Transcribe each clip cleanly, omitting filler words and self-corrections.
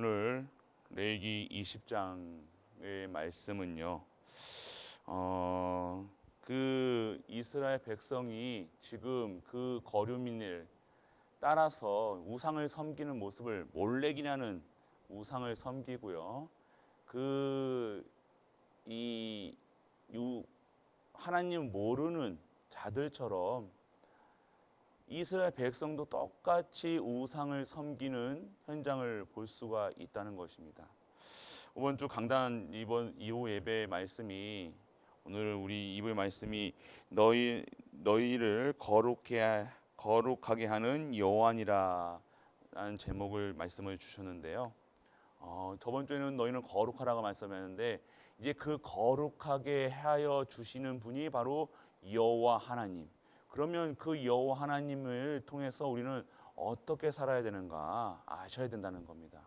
오늘 레위기 20장의 말씀은요. 그 이스라엘 백성이 지금 그 거류민을 따라서 우상을 섬기는 모습을 몰렉이라는 우상을 섬기고요. 하나님 모르는 자들처럼 이스라엘 백성도 똑같이 우상을 섬기는 현장을 볼 수가 있다는 것입니다. 이번 주 강단 이번 2호 예배 말씀이 오늘 우리 이번 말씀이 너희를 거룩하게 하는 여호와니라 라는 제목을 말씀을 주셨는데요. 저번 주에는 너희는 거룩하라고 말씀했는데 이제 그 거룩하게 하여 주시는 분이 바로 여호와 하나님. 그러면 그 여호와 하나님을 통해서 우리는 어떻게 살아야 되는가 아셔야 된다는 겁니다.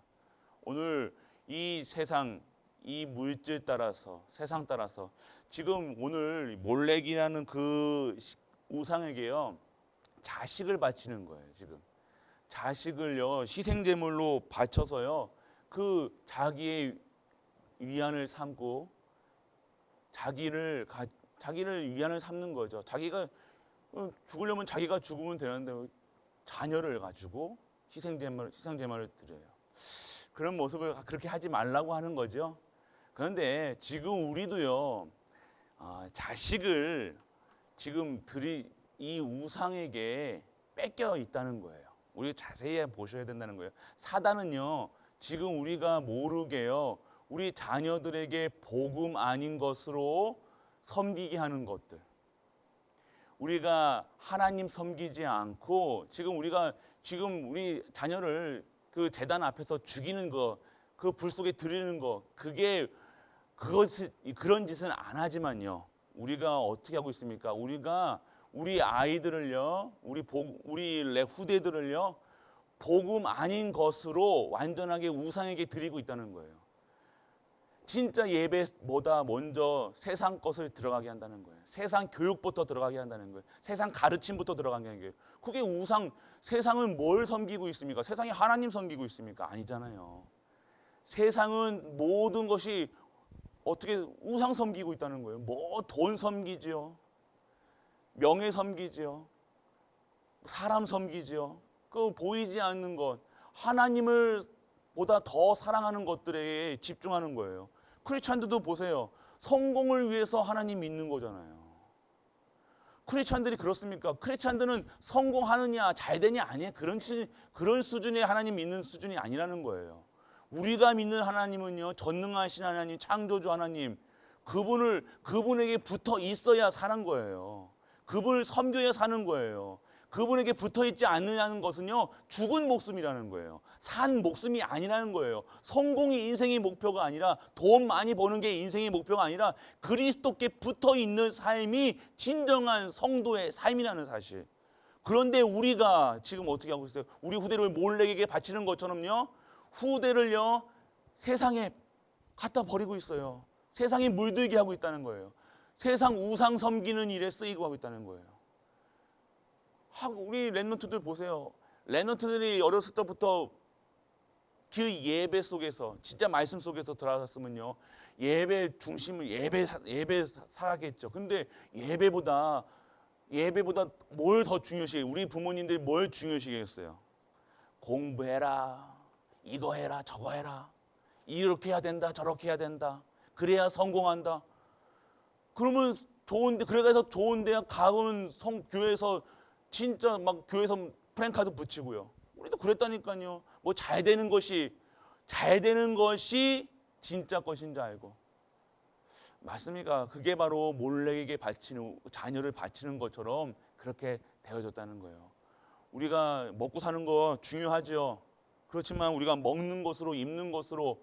오늘 이 세상, 이 물질 따라서, 세상 따라서 지금 오늘 몰렉이라는 그 우상에게요 자식을 바치는 거예요. 지금 자식을요 희생제물로 바쳐서요 그 자기의 위안을 삼고 자기를 위안을 삼는 거죠. 자기가 죽으려면 자기가 죽으면 되는데 자녀를 가지고 희생제물을 드려요. 그런 모습을 그렇게 하지 말라고 하는 거죠. 그런데 지금 우리도요 자식을 지금 이 우상에게 뺏겨 있다는 거예요. 우리 자세히 보셔야 된다는 거예요. 사단은요 지금 우리가 모르게요 우리 자녀들에게 복음 아닌 것으로 섬기게 하는 것들, 우리가 하나님 섬기지 않고 지금 우리 자녀를 그 제단 앞에서 죽이는 거, 그 불 속에 드리는 거, 그런 짓은 안 하지만요. 우리가 어떻게 하고 있습니까? 우리가 우리 아이들을요, 우리 후대들을요, 복음 아닌 것으로 완전하게 우상에게 드리고 있다는 거예요. 진짜 예배보다 먼저 세상 것을 들어가게 한다는 거예요. 세상 교육부터 들어가게 한다는 거예요. 세상 가르침부터 들어가게 하는 거예요. 그게 세상은 뭘 섬기고 있습니까? 세상이 하나님 섬기고 있습니까? 아니잖아요. 세상은 모든 것이 어떻게 우상 섬기고 있다는 거예요. 돈 섬기죠. 명예 섬기죠. 사람 섬기죠. 그 보이지 않는 것, 하나님을 보다 더 사랑하는 것들에 집중하는 거예요. 크리스찬들도 보세요. 성공을 위해서 하나님 믿는 거잖아요. 크리스찬들이 그렇습니까? 크리스찬들은 성공하느냐 잘 되냐 아니에요. 그런 수준의 하나님 믿는 수준이 아니라는 거예요. 우리가 믿는 하나님은요 전능하신 하나님, 창조주 하나님, 그분에게 붙어 있어야 사는 거예요. 그분을 섬겨야 사는 거예요. 그분에게 붙어 있지 않느냐는 것은요 죽은 목숨이라는 거예요. 산 목숨이 아니라는 거예요. 성공이 인생의 목표가 아니라, 돈 많이 버는 게 인생의 목표가 아니라 그리스도께 붙어 있는 삶이 진정한 성도의 삶이라는 사실. 그런데 우리가 지금 어떻게 하고 있어요? 우리 후대를 몰렉에게 바치는 것처럼요 후대를요 세상에 갖다 버리고 있어요. 세상에 물들게 하고 있다는 거예요. 세상 우상 섬기는 일에 쓰이고 하고 있다는 거예요. 우리 랩런트들 보세요. 랩런트들이 어렸을 때부터 그 예배 속에서, 진짜 말씀 속에서 들어갔으면요 예배 중심을 예배 살아겠죠. 근데 예배보다 뭘 더 중요시해요? 우리 부모님들이 뭘 중요시했어요? 공부해라, 이거 해라, 저거 해라, 이렇게 해야 된다, 저렇게 해야 된다, 그래야 성공한다. 그러면 그래서 좋은 대학 가면 교회에서 진짜 막 교회에서 프랜카드 붙이고요. 우리도 그랬다니까요. 뭐 잘 되는 것이 진짜 것인 줄 알고. 맞습니까? 그게 바로 몰렉에게 자녀를 바치는 것처럼 그렇게 되어졌다는 거예요. 우리가 먹고 사는 거 중요하죠. 그렇지만 우리가 먹는 것으로, 입는 것으로,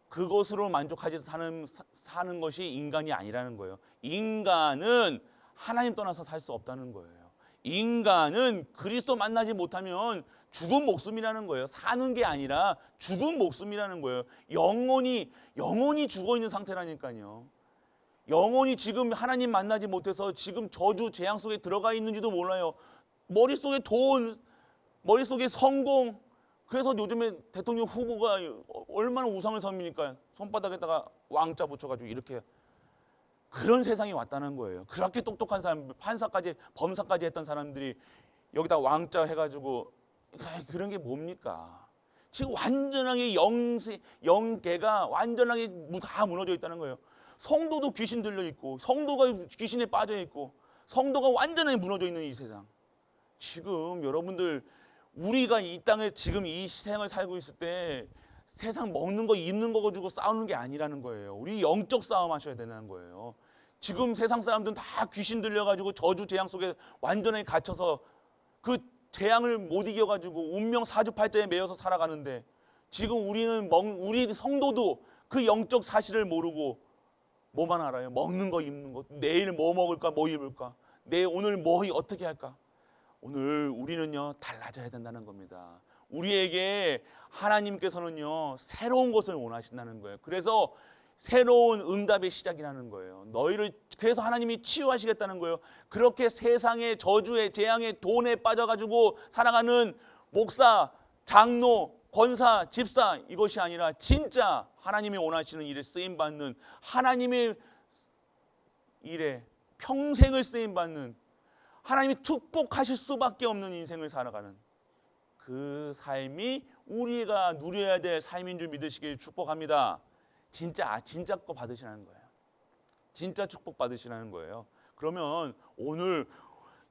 그것으로 만족하지 사는 것이 인간이 아니라는 거예요. 인간은 하나님 떠나서 살 수 없다는 거예요. 인간은 그리스도 만나지 못하면 죽은 목숨이라는 거예요. 사는 게 아니라 죽은 목숨이라는 거예요. 영혼이 죽어 있는 상태라니까요. 영혼이 지금 하나님 만나지 못해서 지금 저주 재앙 속에 들어가 있는지도 몰라요. 머릿속에 돈, 머릿속에 성공, 그래서 요즘에 대통령 후보가 얼마나 우상을 섬깁니까? 손바닥에다가 왕자 붙여가지고 이렇게. 그런 세상이 왔다는 거예요. 그렇게 똑똑한 사람, 판사까지 범사까지 했던 사람들이 여기다 왕자 해가지고 그런 게 뭡니까? 지금 완전하게 영계가 완전하게 다 무너져 있다는 거예요. 성도도 귀신 들려 있고, 성도가 귀신에 빠져 있고, 성도가 완전하게 무너져 있는 이 세상. 지금 여러분들 우리가 이 땅에 지금 이 세상을 살고 있을 때 세상 먹는 거 입는 거 가지고 싸우는 게 아니라는 거예요. 우리 영적 싸움 하셔야 되는 거예요. 지금 세상 사람들은 다 귀신 들려가지고 저주 재앙 속에 완전히 갇혀서 그 재앙을 못 이겨가지고 운명 사주팔자에 매여서 살아가는데, 지금 우리 성도도 그 영적 사실을 모르고 뭐만 알아요? 먹는 거 입는 거, 내일 뭐 먹을까 뭐 입을까, 오늘 뭐 어떻게 할까. 오늘 우리는요 달라져야 된다는 겁니다. 우리에게 하나님께서는요 새로운 것을 원하신다는 거예요. 그래서 새로운 응답의 시작이라는 거예요. 그래서 하나님이 치유하시겠다는 거예요. 그렇게 세상의 저주에 재앙에 돈에 빠져가지고 살아가는 목사, 장로, 권사, 집사, 이것이 아니라 진짜 하나님이 원하시는 일에 쓰임받는, 하나님의 일에 평생을 쓰임받는, 하나님이 축복하실 수밖에 없는 인생을 살아가는 그 삶이 우리가 누려야 될 삶인 줄 믿으시길 축복합니다. 진짜 거 받으시라는 거예요. 진짜 축복 받으시라는 거예요. 그러면 오늘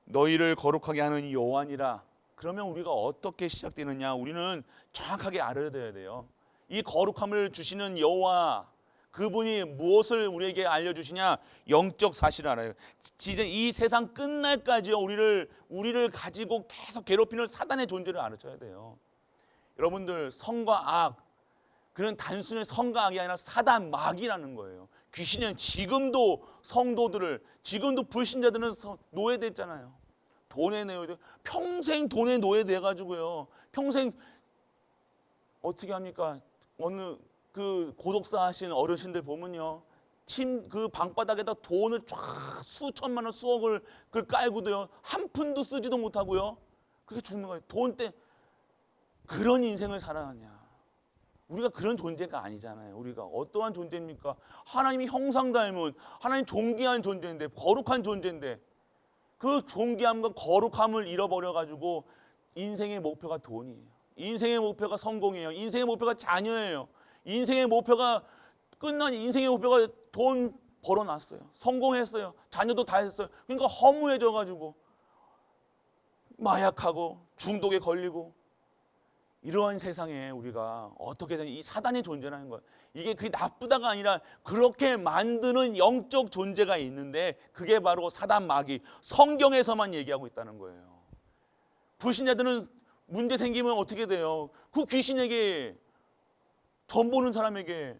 너희를 거룩하게 하는 이 여호와니라, 그러면 우리가 어떻게 시작되느냐, 우리는 정확하게 알아야 돼요. 이 거룩함을 주시는 여호와, 그분이 무엇을 우리에게 알려주시냐? 영적 사실을 알아요. 진짜 이 세상 끝날까지요 우리를 가지고 계속 괴롭히는 사단의 존재를 알아줘야 돼요. 여러분들, 성과 악, 그는 단순히 성과 악이 아니라 사단 마귀라는 거예요. 귀신은 지금도 성도들을, 지금도 불신자들은 노예됐잖아요. 돈에 노예돼, 평생 돈에 노예돼가지고요. 평생 어떻게 합니까? 어느 그 고독사 하신 어르신들 보면요, 그 방바닥에다 돈을 쫙 수천만 원, 수억을 깔고도요 한 푼도 쓰지도 못하고요, 그렇게 죽는 거예요. 돈 때. 그런 인생을 살아가냐? 우리가 그런 존재가 아니잖아요. 우리가 어떠한 존재입니까? 하나님이 형상 닮은, 하나님 존귀한 존재인데, 거룩한 존재인데, 그 존귀함과 거룩함을 잃어버려가지고 인생의 목표가 돈이에요. 인생의 목표가 성공이에요. 인생의 목표가 자녀예요. 인생의 목표가 인생의 목표가 돈 벌어놨어요. 성공했어요. 자녀도 다 했어요. 그러니까 허무해져가지고 마약하고 중독에 걸리고, 이러한 세상에 우리가 어떻게 되냐, 이 사단의 존재라는 거예요. 이게 그게 나쁘다가 아니라 그렇게 만드는 영적 존재가 있는데, 그게 바로 사단 마귀, 성경에서만 얘기하고 있다는 거예요. 불신자들은 문제 생기면 어떻게 돼요? 그 귀신에게, 전 보는 사람에게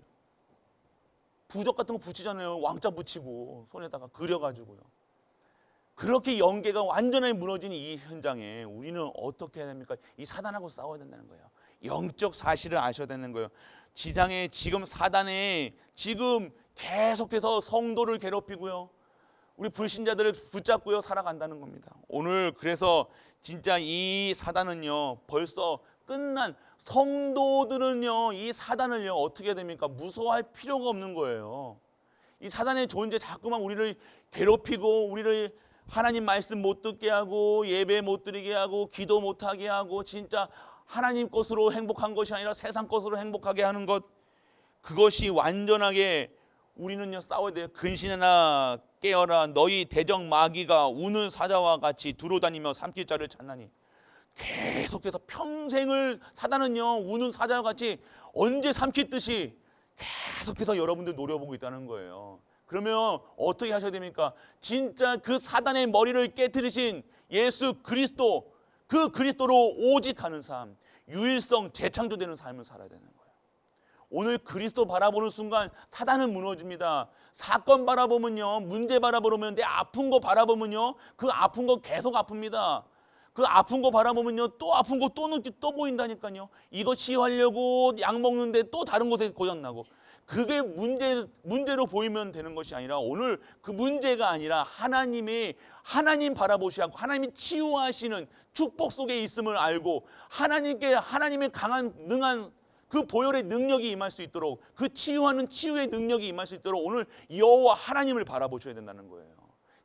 부적 같은 거 붙이잖아요. 왕자 붙이고 손에다가 그려가지고요. 그렇게 영계가 완전히 무너진 이 현장에 우리는 어떻게 해야 됩니까? 이 사단하고 싸워야 된다는 거예요. 영적 사실을 아셔야 되는 거예요. 지상에 지금 사단에 지금 계속해서 성도를 괴롭히고요, 우리 불신자들을 붙잡고요 살아간다는 겁니다. 오늘 그래서 진짜 이 사단은요 벌써 끝난, 성도들은요 이 사단을요 어떻게 해야 됩니까? 무서워할 필요가 없는 거예요. 이 사단의 존재 자꾸만 우리를 괴롭히고, 우리를 하나님 말씀 못 듣게 하고, 예배 못 드리게 하고, 기도 못 하게 하고, 진짜 하나님 것으로 행복한 것이 아니라 세상 것으로 행복하게 하는 것, 그것이 완전하게 우리는요 싸워야 돼요. 근신하나 깨어라, 너희 대적 마귀가 우는 사자와 같이 두루다니며 삼킬 자를 찾나니. 계속해서 평생을 사단은요 우는 사자와 같이 언제 삼키듯이 계속해서 여러분들 노려보고 있다는 거예요. 그러면 어떻게 하셔야 됩니까? 진짜 그 사단의 머리를 깨뜨리신 예수 그리스도, 그 그리스도로 오직 하는 삶, 유일성, 재창조되는 삶을 살아야 되는 거예요. 오늘 그리스도 바라보는 순간 사단은 무너집니다. 사건 바라보면요, 문제 바라보면, 내 아픈 거 바라보면요, 그 아픈 거 계속 아픕니다. 그 아픈 거 바라보면요 또 아픈 거 또 보인다니까요. 이거 치유하려고 약 먹는데 또 다른 곳에 고장나고, 그게 문제로 보이면 되는 것이 아니라 오늘 그 문제가 아니라 하나님 바라보시고 하나님이 치유하시는 축복 속에 있음을 알고 하나님의 강한 능한 그 보혈의 능력이 임할 수 있도록 그 치유하는 치유의 능력이 임할 수 있도록 오늘 여호와 하나님을 바라보셔야 된다는 거예요.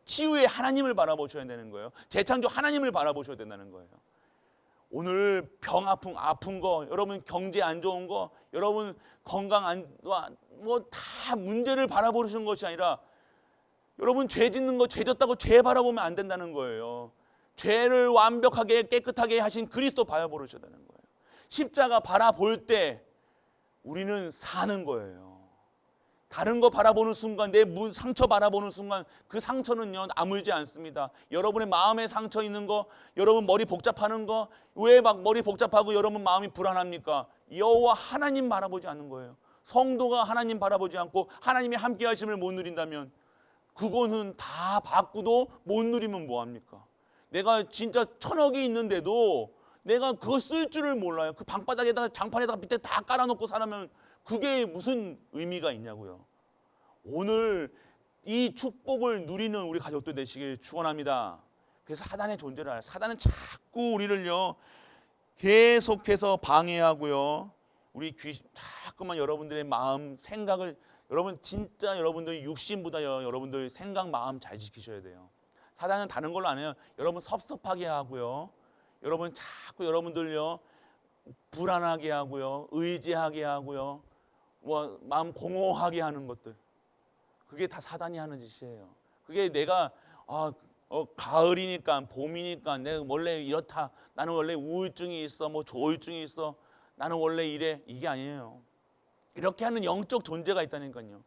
치유의 하나님을 바라보셔야 되는 거예요. 재창조 하나님을 바라보셔야 된다는 거예요. 오늘 아픈 거, 여러분 경제 안 좋은 거, 여러분 건강 뭐 다 문제를 바라보시는 것이 아니라 여러분 죄 짓는 거, 죄 졌다고 죄 바라보면 안 된다는 거예요. 죄를 완벽하게 깨끗하게 하신 그리스도 바라보셔야 되는 거예요. 십자가 바라볼 때 우리는 사는 거예요. 다른 거 바라보는 순간, 내 상처 바라보는 순간 그 상처는요 아물지 않습니다. 여러분의 마음에 상처 있는 거, 여러분 머리 복잡하는 거, 왜 막 머리 복잡하고 여러분 마음이 불안합니까? 여호와 하나님 바라보지 않는 거예요. 성도가 하나님 바라보지 않고 하나님이 함께 하심을 못 누린다면 그거는 다 받고도 못 누리면 뭐합니까? 내가 진짜 1,000억이 있는데도 내가 그거 쓸 줄을 몰라요. 그 방바닥에다가 장판에다가 밑에 다 깔아놓고 살면 그게 무슨 의미가 있냐고요. 오늘 이 축복을 누리는 우리 가족들 되시길 축원합니다. 그래서 사단의 존재를 알아요. 사단은 자꾸 우리를요 계속해서 방해하고요. 자꾸만 여러분들의 마음 생각을 여러분 진짜 여러분들 육신보다요 여러분들 생각 마음 잘 지키셔야 돼요. 사단은 다른 걸로 안 해요. 여러분 섭섭하게 하고요. 여러분 자꾸 여러분들요 불안하게 하고요, 의지하게 하고요, 뭐 마음 공허하게 하는 것들, 그게 다 사단이 하는 짓이에요. 그게 내가 가을이니까 봄이니까 내가 원래 이렇다, 나는 원래 우울증이 있어, 뭐 조울증이 있어, 나는 원래 이래, 이게 아니에요. 이렇게 하는 영적 존재가 있다니까요.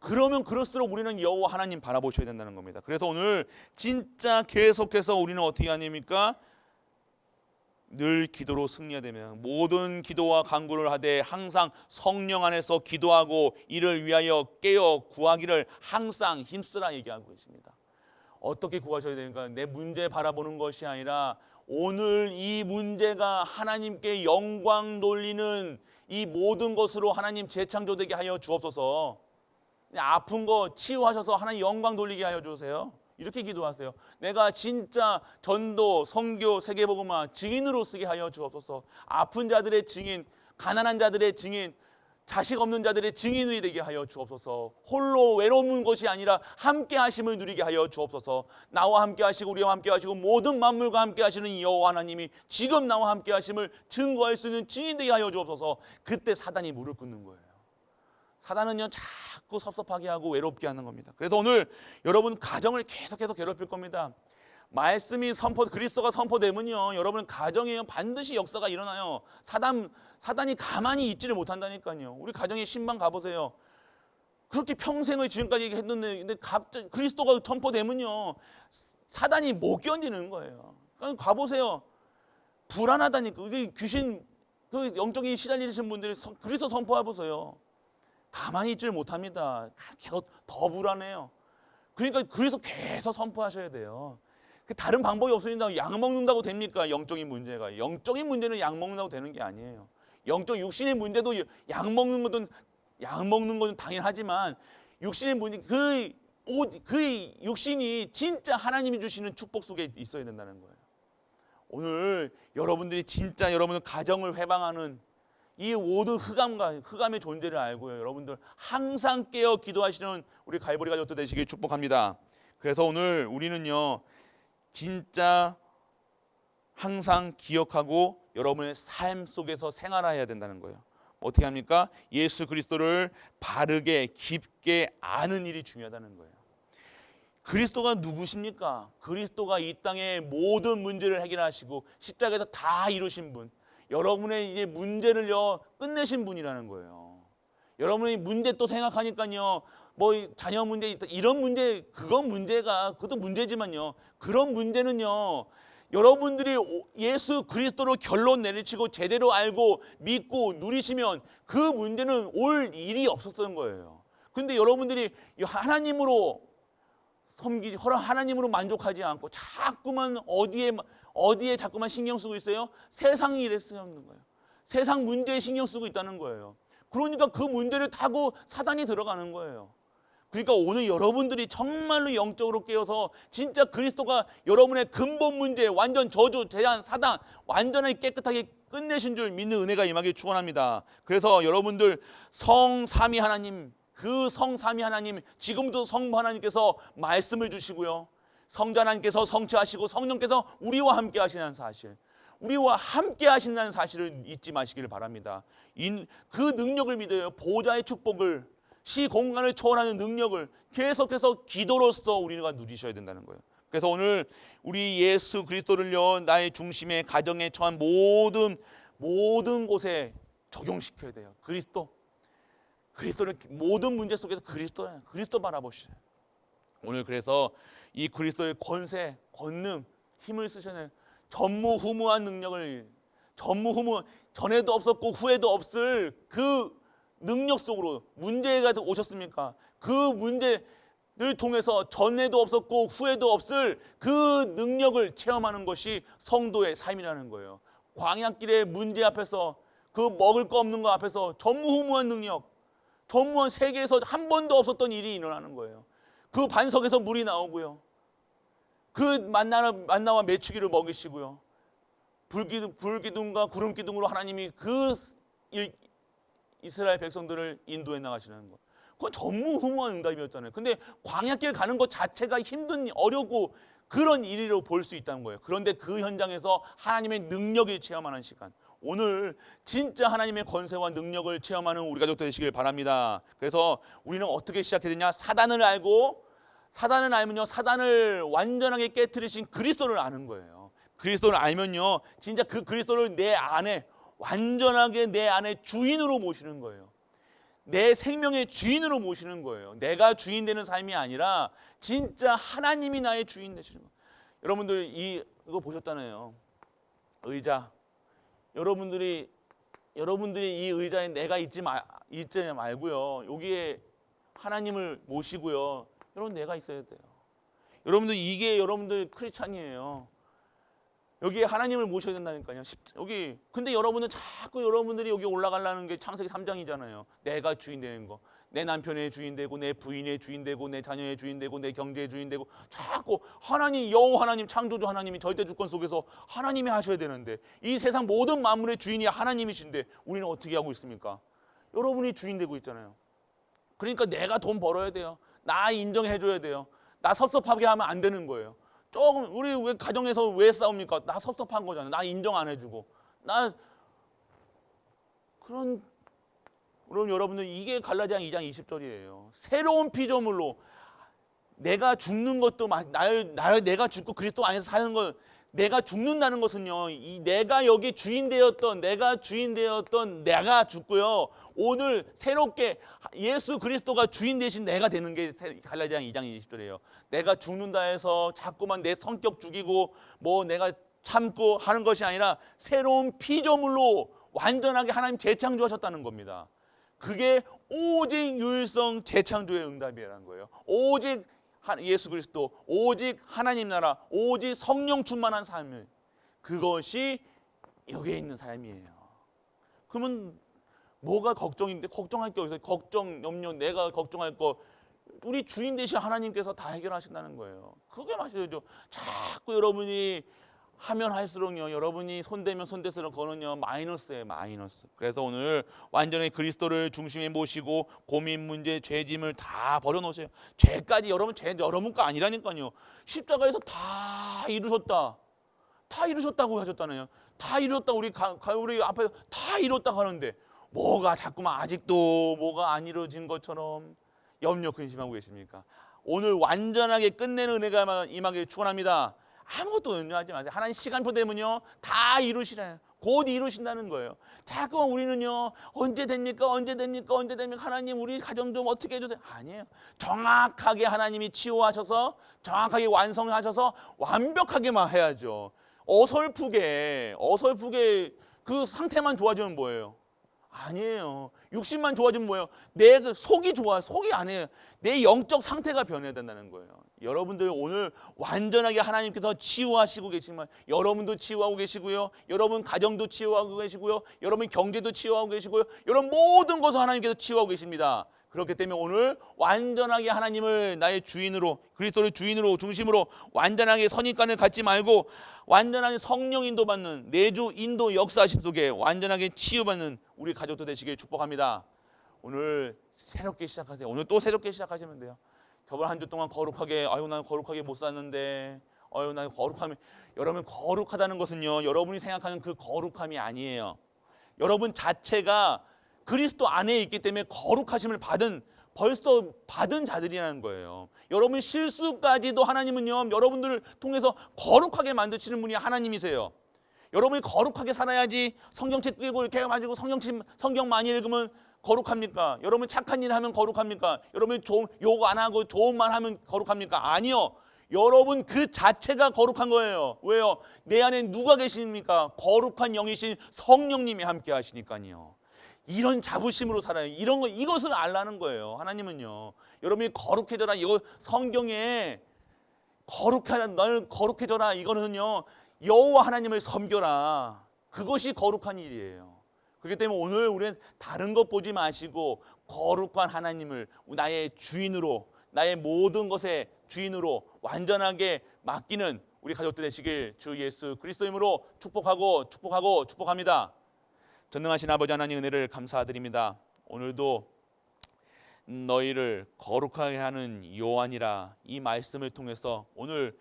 그러면 그럴수록 우리는 여호와 하나님 바라보셔야 된다는 겁니다. 그래서 오늘 진짜 계속해서 우리는 어떻게 하냐니까 늘 기도로 승리하되면 모든 기도와 간구를 하되 항상 성령 안에서 기도하고 이를 위하여 깨어 구하기를 항상 힘쓰라 얘기하고 있습니다. 어떻게 구하셔야 되니까 내 문제 바라보는 것이 아니라 오늘 이 문제가 하나님께 영광 돌리는 이 모든 것으로 하나님 재창조되게 하여 주옵소서. 아픈 거 치유하셔서 하나님 영광 돌리게 하여 주세요. 이렇게 기도하세요. 내가 진짜 전도, 선교, 세계복음화 증인으로 쓰게 하여 주옵소서. 아픈 자들의 증인, 가난한 자들의 증인, 자식 없는 자들의 증인이 되게 하여 주옵소서. 홀로 외로운 것이 아니라 함께 하심을 누리게 하여 주옵소서. 나와 함께 하시고 우리와 함께 하시고 모든 만물과 함께 하시는 여호와 하나님이 지금 나와 함께 하심을 증거할 수 있는 증인 되게 하여 주옵소서. 그때 사단이 무릎 꿇는 거예요. 사단은요 자꾸 섭섭하게 하고 외롭게 하는 겁니다. 그래서 오늘 여러분 가정을 계속해서 괴롭힐 겁니다. 말씀이 그리스도가 선포되면요 여러분 가정에 반드시 역사가 일어나요. 사단이 가만히 있지를 못한다니까요. 우리 가정에 신방 가보세요. 그렇게 평생을 지금까지 했는데 근데 갑자기 그리스도가 선포되면요 사단이 못 견디는 거예요. 그러니까 가보세요. 불안하다니까. 귀신 그 영적인 시달리신 분들이 그리스도 선포해보세요. 가만히 있지를 못합니다. 더 불안해요. 그러니까 그래서 계속 선포하셔야 돼요. 다른 방법이 없습니다. 약 먹는다고 됩니까? 영적인 문제가. 영적인 문제는 약 먹는다고 되는 게 아니에요. 영적 육신의 문제도 약 먹는 것은 당연하지만 육신의 문제 그 육신이 진짜 하나님이 주시는 축복 속에 있어야 된다는 거예요. 오늘 여러분들이 진짜 여러분의 가정을 회방하는 이 모든 흑암의 존재를 알고요. 여러분들 항상 깨어 기도하시는 우리 갈보리 가족들 되시길 축복합니다. 그래서 오늘 우리는요. 진짜 항상 기억하고 여러분의 삶 속에서 생활해야 된다는 거예요. 어떻게 합니까? 예수 그리스도를 바르게 깊게 아는 일이 중요하다는 거예요. 그리스도가 누구십니까? 그리스도가 이 땅의 모든 문제를 해결하시고 십자가에서 다 이루신 분. 여러분의 이제 문제를요 끝내신 분이라는 거예요. 여러분의 문제 또 생각하니까요 뭐 자녀 문제 있다 이런 문제 그것도 문제지만요 그런 문제는요 여러분들이 예수 그리스도로 결론 내리치고 제대로 알고 믿고 누리시면 그 문제는 올 일이 없었던 거예요. 근데 여러분들이 하나님으로 하나님으로 만족하지 않고 자꾸만 어디에 자꾸만 신경 쓰고 있어요? 세상 일에 쓰는 거예요. 세상 문제에 신경 쓰고 있다는 거예요. 그러니까 그 문제를 타고 사단이 들어가는 거예요. 그러니까 오늘 여러분들이 정말로 영적으로 깨어서 진짜 그리스도가 여러분의 근본 문제, 완전 저주, 재앙, 사단 완전히 깨끗하게 끝내신 줄 믿는 은혜가 임하길 축원합니다. 그래서 여러분들 성삼위 하나님, 그 성삼위 하나님, 지금도 성부 하나님께서 말씀을 주시고요, 성자 하나님께서 성취하시고 성령께서 우리와 함께 하시는 사실, 우리와 함께 하신다는 사실을 잊지 마시기를 바랍니다. 그 능력을 믿어요. 보좌의 축복을, 시공간을 초월하는 능력을 계속해서 기도로서 우리가 누리셔야 된다는 거예요. 그래서 오늘 우리 예수 그리스도를요, 나의 중심에, 가정에 처한 모든 곳에 적용시켜야 돼요. 그리스도를 모든 문제 속에서 그리스도 바라보시죠. 오늘 그래서 이 그리스도의 권세, 권능, 힘을 쓰셔야 전무후무한 능력을, 전에도 없었고 후에도 없을 그 능력 속으로 문제가 오셨습니까? 그 문제를 통해서 전에도 없었고 후에도 없을 그 능력을 체험하는 것이 성도의 삶이라는 거예요. 광야길의 문제 앞에서, 그 먹을 거 없는 거 앞에서 전무후무한 능력, 전무한 세계에서 한 번도 없었던 일이 일어나는 거예요. 그 반석에서 물이 나오고요, 그 만나와 메추기를 먹이시고요, 불기둥과 구름기둥으로 하나님이 그 이스라엘 백성들을 인도해 나가시는 것. 그건 전무후무한 응답이었잖아요. 근데 광야길 가는 것 자체가 힘든, 어렵고 그런 일이라고 볼 수 있다는 거예요. 그런데 그 현장에서 하나님의 능력을 체험하는 시간, 오늘 진짜 하나님의 권세와 능력을 체험하는 우리 가족 되시길 바랍니다. 그래서 우리는 어떻게 시작해야 되냐? 사단을 알면요, 사단을 완전하게 깨트리신 그리스도를 아는 거예요. 그리스도를 알면요, 진짜 그 그리스도를 내 안에, 완전하게 내 안에 주인으로 모시는 거예요. 내 생명의 주인으로 모시는 거예요. 내가 주인 되는 삶이 아니라 진짜 하나님이 나의 주인 되시는 거예요. 여러분들 이거 보셨잖아요. 의자. 여러분들이 이 의자에 내가 있지 말고요, 여기에 하나님을 모시고요, 여러분 내가 있어야 돼요. 여러분들 이게 여러분들 크리스찬이에요. 여기에 하나님을 모셔야 된다니까요. 여기. 근데 여러분은 자꾸 여러분들이 여기 올라가려는 게 창세기 3장이잖아요. 내가 주인 되는 거. 내 남편의 주인 되고, 내 부인의 주인 되고, 내 자녀의 주인 되고, 내 경제의 주인 되고, 자꾸 여호와 하나님, 창조주 하나님이 절대 주권 속에서 하나님이 하셔야 되는데, 이 세상 모든 만물의 주인이 하나님이신데 우리는 어떻게 하고 있습니까? 여러분이 주인 되고 있잖아요. 그러니까 내가 돈 벌어야 돼요. 나 인정해 줘야 돼요. 나 섭섭하게 하면 안 되는 거예요. 조금 우리 왜 가정에서 왜 싸웁니까? 나 섭섭한 거잖아. 나 인정 안 해주고, 그럼 여러분들 이게 갈라디아 2장 20절이에요. 새로운 피조물로 내가 죽는 것도 내가 죽고 그리스도 안에서 사는 것, 내가 죽는다는 것은요, 내가 여기 주인 되었던 내가 죽고요, 오늘 새롭게 예수 그리스도가 주인 되신 내가 되는 게 갈라디아 2장 20절이에요. 내가 죽는다 해서 자꾸만 내 성격 죽이고 뭐 내가 참고 하는 것이 아니라 새로운 피조물로 완전하게 하나님 재창조하셨다는 겁니다. 그게 오직 유일성 재창조의 응답이라는 거예요. 오직 예수 그리스도, 오직 하나님 나라, 오직 성령 충만한 삶을, 그것이 여기에 있는 삶이에요. 그러면 뭐가 걱정인데? 걱정할 게 어디서? 걱정, 염려, 내가 걱정할 거 우리 주인 되신 하나님께서 다 해결하신다는 거예요. 그게 맞아요. 자꾸 여러분이 하면 할수록요, 여러분이 손대면 손댈수록 그거는요 마이너스예요, 마이너스. 그래서 오늘 완전히 그리스도를 중심에 모시고 고민, 문제, 죄짐을 다 버려놓으세요. 죄까지 여러분 거 아니라니까요. 십자가에서 다 이루셨다고 하셨잖아요. 다 이루셨다, 우리 앞에 다 이뤘다고 하는데 뭐가 자꾸만 아직도 뭐가 안 이루어진 것처럼 염려 근심하고 계십니까? 오늘 완전하게 끝내는 은혜가 임하길 축원합니다. 아무것도 염려하지 마세요. 하나님 시간표 되면요 다 이루시래요. 곧 이루신다는 거예요. 자꾸 우리는요 언제 됩니까? 하나님 우리 가정 좀 어떻게 해주세요. 아니에요. 정확하게 하나님이 치유하셔서 정확하게 완성하셔서 완벽하게만 해야죠. 어설프게 그 상태만 좋아지면 뭐예요? 아니에요. 육신만 좋아지면 뭐예요? 내 그 속이 좋아. 속이 아니에요. 내 영적 상태가 변해야 된다는 거예요. 여러분들 오늘 완전하게 하나님께서 치유하시고 계시지만 여러분도 치유하고 계시고요. 여러분 가정도 치유하고 계시고요. 여러분 경제도 치유하고 계시고요. 여러분 모든 것을 하나님께서 치유하고 계십니다. 그렇기 때문에 오늘 완전하게 하나님을 나의 주인으로, 그리스도를 주인으로 중심으로 완전하게 선입관을 갖지 말고 완전하게 성령 인도받는 내주 인도 역사심 속에 완전하게 치유받는 우리 가족도 되시길 축복합니다. 오늘 새롭게 시작하세요. 오늘 또 새롭게 시작하시면 돼요. 저번 한 주 동안 거룩하게, 아유 나는 거룩하게 못 샀는데, 아유 나는 거룩하면, 여러분 거룩하다는 것은요, 여러분이 생각하는 그 거룩함이 아니에요. 여러분 자체가 그리스도 안에 있기 때문에 거룩하심을 벌써 받은 자들이라는 거예요. 여러분 실수까지도 하나님은요, 여러분들을 통해서 거룩하게 만드시는 분이 하나님이세요. 여러분이 거룩하게 살아야지. 성경책 끌고 이렇게 가지고 성경 많이 읽으면 거룩합니까? 여러분 착한 일 하면 거룩합니까? 여러분 욕 안 하고 좋은 말 하면 거룩합니까? 아니요. 여러분 그 자체가 거룩한 거예요. 왜요? 내 안에 누가 계십니까? 거룩한 영이신 성령님이 함께 하시니까요. 이런 자부심으로 살아요. 이것을 알라는 거예요. 하나님은요. 여러분이 거룩해져라. 이거 성경에 널 거룩해져라. 이거는요. 여호와 하나님을 섬겨라. 그것이 거룩한 일이에요. 그렇기 때문에 오늘 우리는 다른 것 보지 마시고 거룩한 하나님을 나의 주인으로, 나의 모든 것의 주인으로 완전하게 맡기는 우리 가족들 되시길 주 예수 그리스도 이름으로 축복합니다. 전능하신 아버지 하나님 은혜를 감사드립니다. 오늘도 너희를 거룩하게 하는 요한이라 이 말씀을 통해서 오늘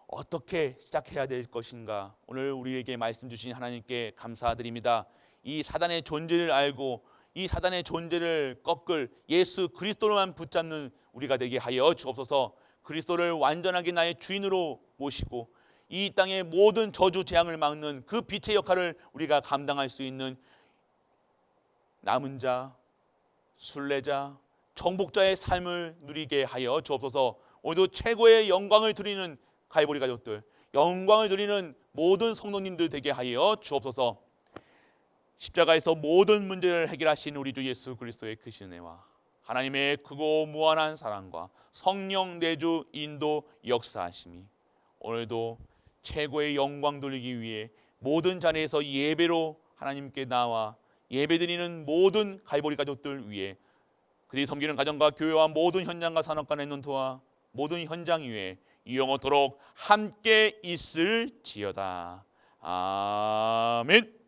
어떻게 시작해야 될 것인가, 오늘 우리에게 말씀 주신 하나님께 감사드립니다. 이 사단의 존재를 알고 이 사단의 존재를 꺾을 예수 그리스도로만 붙잡는 우리가 되게 하여 주옵소서. 그리스도를 완전하게 나의 주인으로 모시고 이 땅의 모든 저주 재앙을 막는 그 빛의 역할을 우리가 감당할 수 있는 남은 자, 순례자, 정복자의 삶을 누리게 하여 주옵소서. 오늘도 최고의 영광을 드리는 갈보리 가족들, 영광을 드리는 모든 성도님들 되게 하여 주옵소서. 십자가에서 모든 문제를 해결하신 우리 주 예수 그리스도의 크신 은혜와 하나님의 크고 무한한 사랑과 성령 내주 인도 역사하심이 오늘도 최고의 영광 돌리기 위해 모든 자리에서 예배로 하나님께 나와 예배드리는 모든 갈보리 가족들 위해 그들이 섬기는 가정과 교회와 모든 현장과 산업과 랩넌트와 모든 현장 위에 영원토록 함께 있을지어다. 아멘.